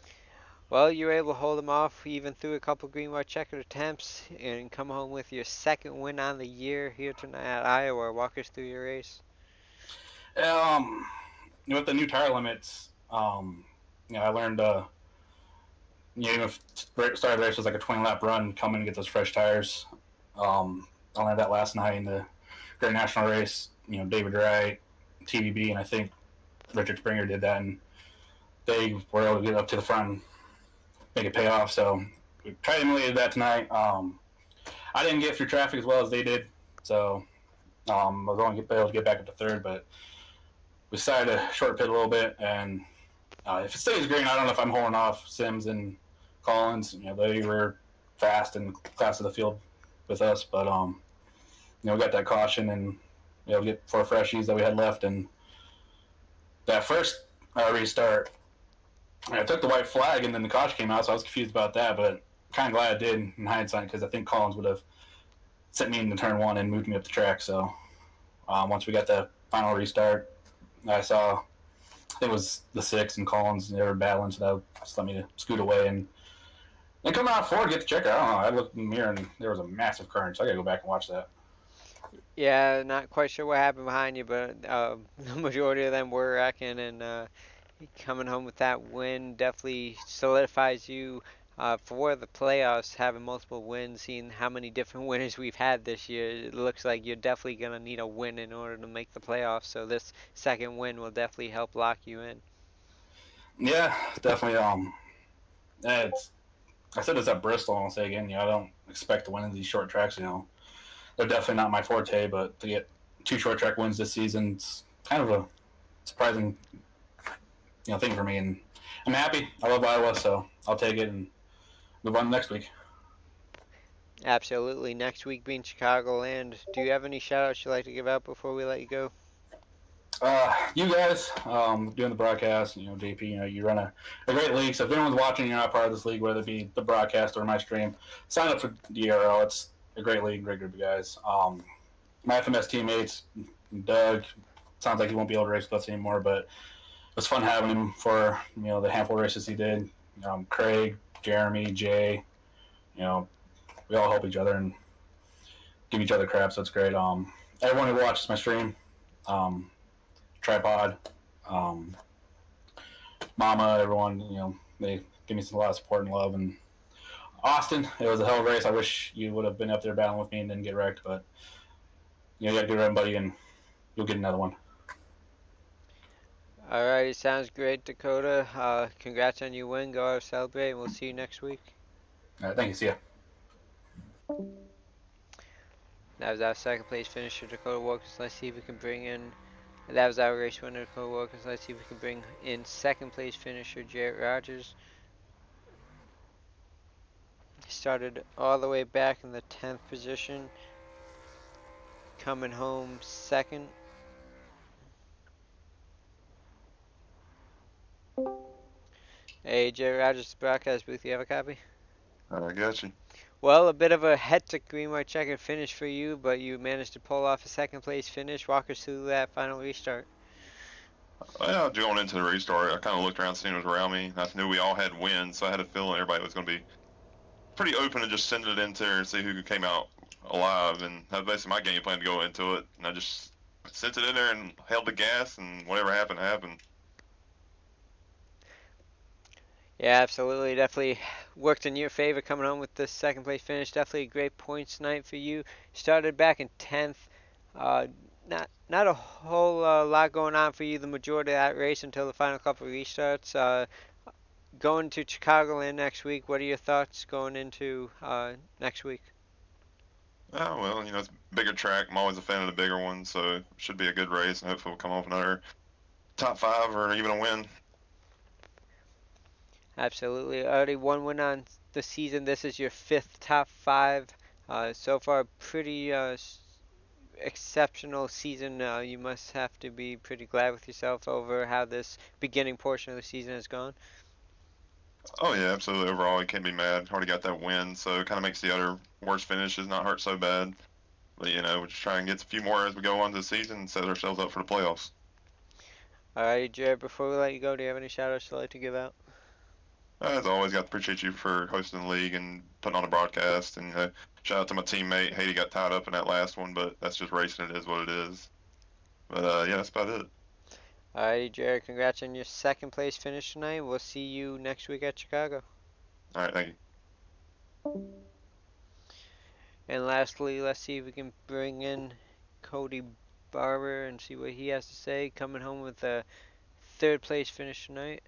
Well, you were able to hold him off even through a couple green, white, checkered attempts and come home with your second win on the year here tonight at Iowa. Walk us through your race. With the new tire limits, I learned, even if start of the race was like a 20-lap run, come in and get those fresh tires. I learned that last night in the Great National Race. David Wright, TVB, and I think Richard Springer did that, and they were able to get up to the front and make it pay off. So we tried to emulate that tonight. I didn't get through traffic as well as they did, so I was only able to get back up to third, but we decided to short pit a little bit, and if it stays green, I don't know if I'm holding off Sims and Collins. They were fast and class of the field with us, but we got that caution and get 4 freshies that we had left, and that first restart, I took the white flag and then the caution came out, so I was confused about that, but kind of glad I did in hindsight, because I think Collins would have sent me into turn 1 and moved me up the track. So once we got the final restart, I saw, I think it was the 6 and Collins, and they were battling, so that just let me scoot away. And then coming out forward to get the checker, I don't know, I looked in the mirror and there was a massive current, so I got to go back and watch that. Yeah, not quite sure what happened behind you, but the majority of them were wrecking, and coming home with that win definitely solidifies you for the playoffs, having multiple wins, seeing how many different winners we've had this year. It looks like you're definitely going to need a win in order to make the playoffs, so this second win will definitely help lock you in. Yeah, definitely. It's I said this at Bristol, and I'll say again. I don't expect to win in these short tracks. They're definitely not my forte, but to get 2 short track wins this season, it's kind of a surprising, thing for me. And I'm happy. I love Iowa, so I'll take it and move on next week. Absolutely. Next week being Chicagoland. Do you have any shout outs you'd like to give out before we let you go? You guys doing the broadcast, JP, you run a great league. So if anyone's watching, you're not part of this league, whether it be the broadcast or my stream, sign up for DRL. It's a great league, great group of guys. My FMS teammates, Doug, sounds like he won't be able to race with us anymore, but it was fun having him for the handful of races he did. Craig, Jeremy, Jay, we all help each other and give each other crap, so it's great. Everyone who watches my stream. Tripod, Mama, everyone, they give me a lot of support and love. And Austin, it was a hell of a race. I wish you would have been up there battling with me and didn't get wrecked, but you got to do it, buddy, and you'll get another one. Alrighty, sounds great, Dakota. Congrats on your win. Go out, celebrate, and we'll see you next week. All right, thank you. See ya. That was our second place finisher, Dakota Wilkins. Let's see if we can bring in. That was our race winner, Dakota Wilkins. Let's see if we can bring in second place finisher, Jarrett Rogers. Started all the way back in the 10th position. Coming home second. Hey, Jarrett Rogers, broadcast booth. You have a copy? I got you. Well, a bit of a hectic green white checker finish for you, but you managed to pull off a second place finish. Walk us through that final restart. Well, going into the restart, I kind of looked around, seeing what was around me. I knew we all had wins, so I had a feeling everybody was going to be pretty open and just send it into there and see who came out alive. And that was basically my game plan to go into it. And I just sent it in there and held the gas, and whatever happened, happened. Yeah, absolutely. Definitely worked in your favor coming home with this second place finish. Definitely a great points night for you. Started back in 10th. Not a whole lot going on for you the majority of that race until the final couple of restarts. Going to Chicagoland next week, what are your thoughts going into next week? Oh, well, it's a bigger track. I'm always a fan of the bigger ones, so it should be a good race, and hopefully we'll come off another top 5 or even a win. Absolutely. Already one win on the season. This is your 5th top 5. So far, pretty exceptional season. You must have to be pretty glad with yourself over how this beginning portion of the season has gone. Oh, yeah, absolutely. Overall, you can't be mad. Already got that win, so it kind of makes the other worst finishes not hurt so bad. But, we'll just try and get a few more as we go on to the season and set ourselves up for the playoffs. Alright, Jared, before we let you go, do you have any shout-outs you'd like to give out? As always, got to appreciate you for hosting the league and putting on the broadcast. And shout out to my teammate. Haiti got tied up in that last one, but that's just racing. It is what it is. But, yeah, that's about it. Alrighty, Jared, congrats on your second place finish tonight. We'll see you next week at Chicago. All right, thank you. And lastly, let's see if we can bring in Cody Barber and see what he has to say. Coming home with a third place finish tonight.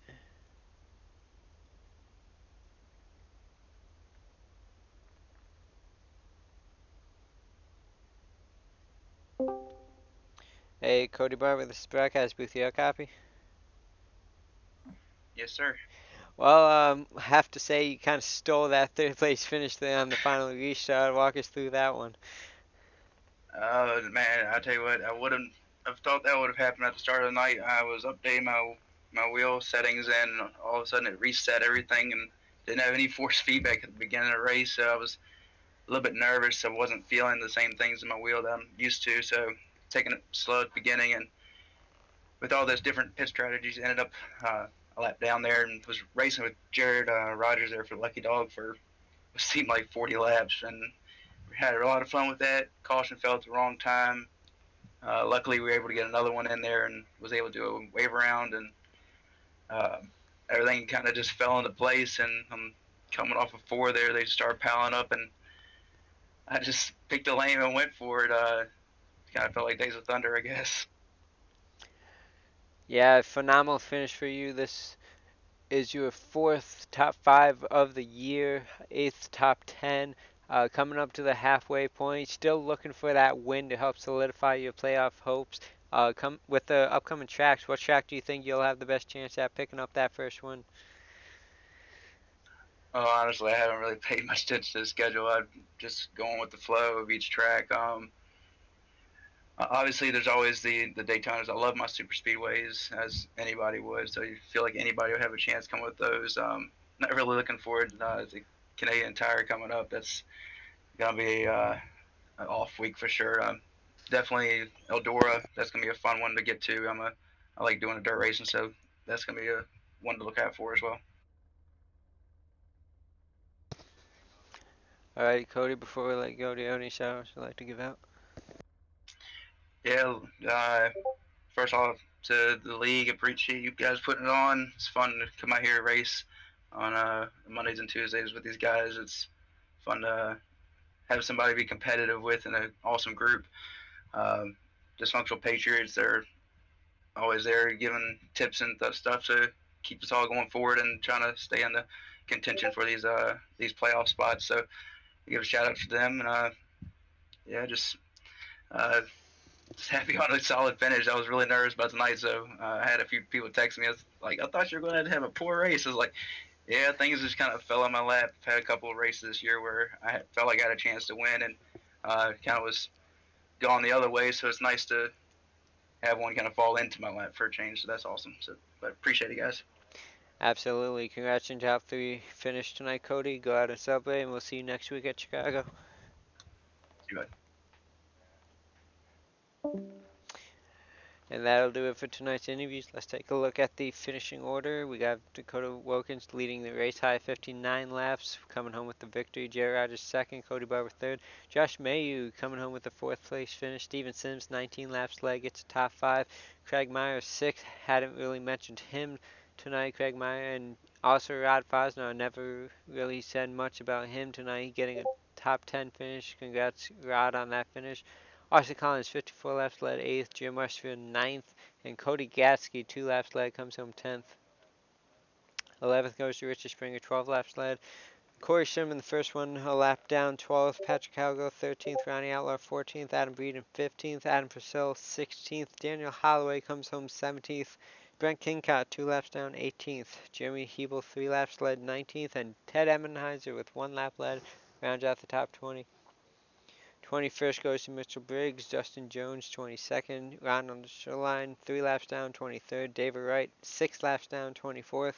Hey, Cody Barber, this is broadcast booth. You have a copy? Yes, sir. Well, I have to say you kind of stole that third place finish there on the final restart. Walk us through that one. Man, I tell you what, I wouldn't have thought that would have happened at the start of the night. I was updating my wheel settings, and all of a sudden it reset everything and didn't have any force feedback at the beginning of the race. So I was a little bit nervous. I wasn't feeling the same things in my wheel that I'm used to. So taking it slow at the beginning, and with all those different pit strategies, ended up a lap down there and was racing with Jared Rogers there for Lucky Dog for what seemed like 40 laps, and had a lot of fun with that. Caution fell at the wrong time. Luckily, we were able to get another one in there and was able to do a wave around, and uh, everything kind of just fell into place. And I'm coming off of 4 there. They started piling up, and I just picked a lane and went for it. Kind of felt like Days of Thunder, I guess. Yeah, phenomenal finish for you. This is your 4th top 5 of the year, 8th top 10. Coming up to the halfway point, still looking for that win to help solidify your playoff hopes. Come with the upcoming tracks, what track do you think you'll have the best chance at picking up that first one? Oh, honestly, I haven't really paid much attention to the schedule. I'm just going with the flow of each track. Obviously, there's always the Daytonas. I love my super speedways, as anybody would. So you feel like anybody would have a chance coming with those. Not really looking forward to the Canadian Tire coming up. That's gonna be an off week for sure. Definitely Eldora. That's gonna be a fun one to get to. I like doing a dirt racing, so that's gonna be a one to look out for as well. Alright, Cody, before we let go, do you have any shout outs you'd like to give out? Yeah. First off, to the league, appreciate you guys putting it on. It's fun to come out here and race on Mondays and Tuesdays with these guys. It's fun to have somebody be competitive with and an awesome group. Dysfunctional Patriots, they're always there giving tips and stuff to keep us all going forward and trying to stay in the contention for these playoff spots. So give a shout out to them, and yeah, just happy on a solid finish. I was really nervous about tonight, so I had a few people text me. I was like, I thought you were going to have a poor race. I was like, yeah, things just kind of fell on my lap. I've had a couple of races this year where I felt like I had a chance to win, and kind of was gone the other way. So it's nice to have one kind of fall into my lap for a change. So that's awesome. So, but appreciate it, guys. Absolutely. Congrats on top 3 finish tonight, Cody. Go out and celebrate, and we'll see you next week at Chicago. See you, bud. And that'll do it for tonight's interviews. Let's take a look at the finishing order. We got Dakota Wilkins leading the race high, 59 laps, coming home with the victory. Jerry Rogers second, Cody Barber third. Josh Mayu coming home with the 4th place finish. Steven Sims, 19 laps led, gets a top 5. Craig Meyer, 6th. Hadn't really mentioned him tonight, Craig Meyer. And also Rod Fosnar, never really said much about him tonight, getting a top 10 finish. Congrats, Rod, on that finish. Austin Collins, 54 laps led, 8th. Jim Rushfield, 9th. And Cody Gatsky, 2 laps led, comes home 10th. 11th goes to Richard Springer, 12 laps led. Corey Sherman, the first one, a lap down, 12th. Patrick Halgo, 13th. Ronnie Outlaw, 14th. Adam Breeden, 15th. Adam Purcell, 16th. Daniel Holloway comes home 17th. Brent Kincott, 2 laps down, 18th. Jeremy Hebel, 3 laps led, 19th. And Ted Emmenheiser with 1 lap led rounds out the top 20. 21st goes to Mitchell Briggs, Justin Jones, 22nd, Ronald Shoreline, 3 laps down, 23rd, David Wright, 6 laps down, 24th,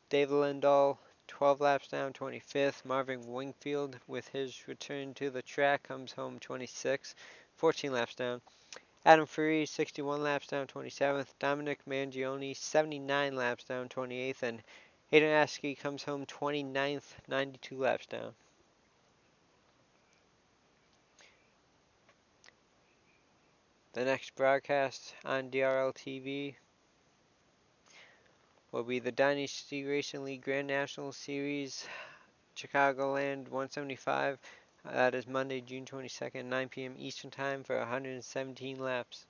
David Lindahl, 12 laps down, 25th, Marvin Wingfield, with his return to the track, comes home 26th, 14 laps down, Adam Free, 61 laps down, 27th, Dominic Mangione, 79 laps down, 28th, and Hayden Askey comes home 29th, 92 laps down. The next broadcast on DRL TV will be the Dynasty Racing League Grand National Series, Chicagoland 175. That is Monday, June 22nd, 9 p.m. Eastern Time for 117 laps.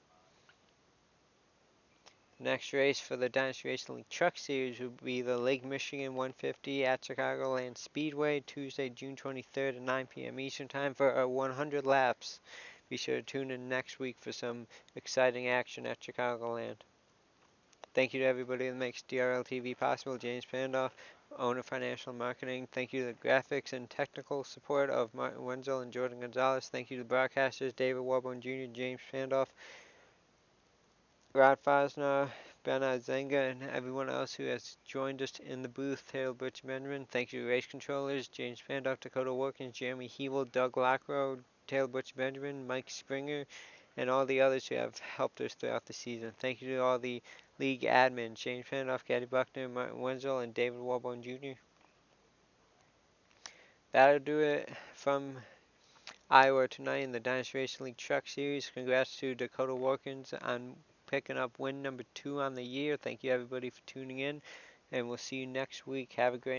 The next race for the Dynasty Racing League Truck Series will be the Lake Michigan 150 at Chicagoland Speedway, Tuesday, June 23rd at 9 p.m. Eastern Time for 100 laps. Be sure to tune in next week for some exciting action at Chicagoland. Thank you to everybody that makes DRL TV possible. James Pandoff, owner Financial Marketing. Thank you to the graphics and technical support of Martin Wenzel and Jordan Gonzalez. Thank you to the broadcasters David Warburn Jr., James Pandoff, Rod Fosnar, Bernard Zenga, and everyone else who has joined us in the booth. Taylor Butch Benjamin. Thank you to race controllers James Pandoff, Dakota Wilkins, Jeremy Hebel, Doug Lockroad, Taylor Butch Benjamin, Mike Springer, and all the others who have helped us throughout the season. Thank you to all the league admins, James Pandoff, Gaddy Buckner, Martin Wenzel, and David Warburn Jr. That'll do it from Iowa tonight in the Dynasty Racing League Truck Series. Congrats to Dakota Workins on picking up win number 2 on the year. Thank you everybody for tuning in, and we'll see you next week. Have a great night.